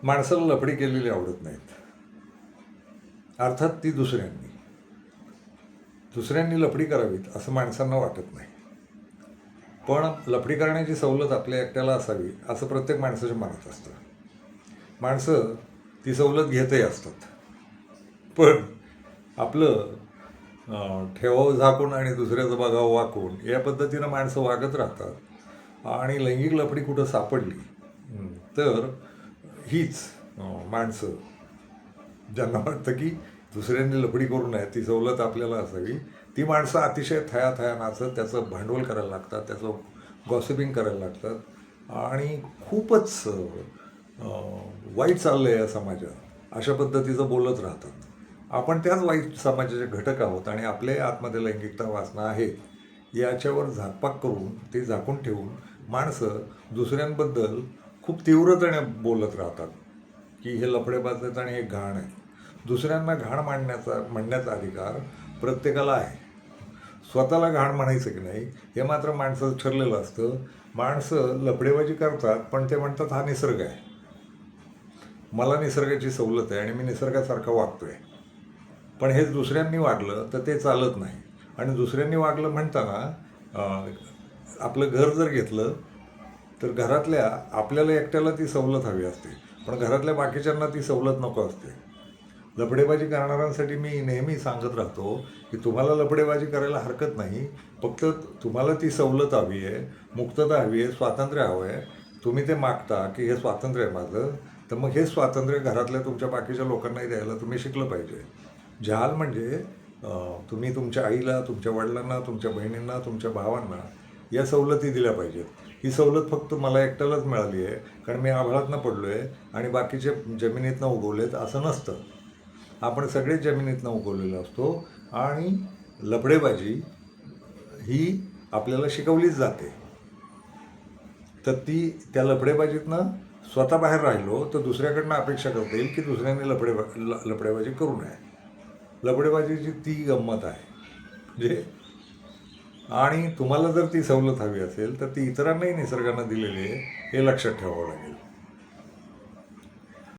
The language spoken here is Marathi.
माणसाला लफडी केलेली आवडत नाहीत. अर्थात ती दुसऱ्यांनी लफडी करावीत असं माणसांना वाटत नाही. पण लफडी करण्याची सवलत आपल्या एकट्याला असावी असं प्रत्येक माणसाच्या मनात असतं. माणसं ती सवलत घेतही असतात. पण आपलं ठेवावं झाकून आणि दुसऱ्याचं बघावं वाकून या पद्धतीनं माणसं वागत राहतात. आणि लैंगिक लफडी कुठं सापडली तर हीच माणसं ज्यांना वाटतं की दुसऱ्यांनी लफडी करू नये, ती सवलत आपल्याला असावी, ती माणसं अतिशय थया नाचत त्याचं भांडवल करायला लागतात, त्याचं गॉसिपिंग करायला लागतात आणि खूपच वाईट चाललं आहे या समाजात अशा पद्धतीचं बोलत राहतात. आपण त्याच वाईट समाजाचे घटक आहोत आणि आपल्या आतमध्ये लैंगिकता वासना आहे याच्यावर झाकपाक करून ते झाकून ठेवून माणसं दुसऱ्यांबद्दल खूप तीव्रतेने बोलत राहतात की हे लफडेबाज आहेत आणि हे घाण आहे. दुसऱ्यांना घाण म्हणण्याचा अधिकार प्रत्येकाला आहे. स्वतःला घाण म्हणायचं की नाही हे मात्र माणसाचं ठरलेलं असतं. माणसं लफडेबाजी करतात पण ते म्हणतात हा निसर्ग आहे, मला निसर्गाची सवलत आहे आणि मी निसर्गासारखा वागतोय. पण हेच दुसऱ्यांनी वागलं तर ते चालत नाही. आणि दुसऱ्यांनी वागलं म्हणताना आपलं घर जर घेतलं तर घरातल्या आपल्याला एकट्याला ती सवलत हवी असते, पण घरातल्या बाकीच्यांना ती सवलत नको असते. लफडेबाजी करणाऱ्यांसाठी मी नेहमी सांगत राहतो की तुम्हाला लफडेबाजी करायला हरकत नाही, फक्त तुम्हाला ती सवलत हवी आहे, मुक्तता हवी आहे, स्वातंत्र्य हवं आहे. तुम्ही ते मागता की हे स्वातंत्र्य आहे माझं, तर मग हे स्वातंत्र्य घरातल्या तुमच्या बाकीच्या लोकांनाही द्यायला तुम्ही शिकलं पाहिजे. जहाल म्हणजे तुम्ही तुमच्या आईला, तुमच्या वडिलांना, तुमच्या बहिणींना, तुमच्या भावांना या सवलती दिल्या पाहिजेत. ही सवलत फक्त मला एकट्यालाच मिळाली आहे कारण मी आभाळातनं पडलो आहे आणि बाकीचे जमिनीतनं उगवलेत असं नसतं. आपण सगळे जमिनीतनं उगवलेलो असतो आणि लफडेबाजी ही आपल्याला शिकवलीच जाते. तर त्या लफडेबाजीतनं स्वतः बाहेर राहिलो तर दुसऱ्याकडनं अपेक्षा करता येईल की दुसऱ्यांनी लफडेबाजी करू नये. लफडेबाजीची ती गंमत आहे म्हणजे. आणि तुम्हाला जर ती सवलत हवी असेल तर ती इतरांनाही निसर्गानं दिलेली आहे हे लक्षात ठेवावं लागेल.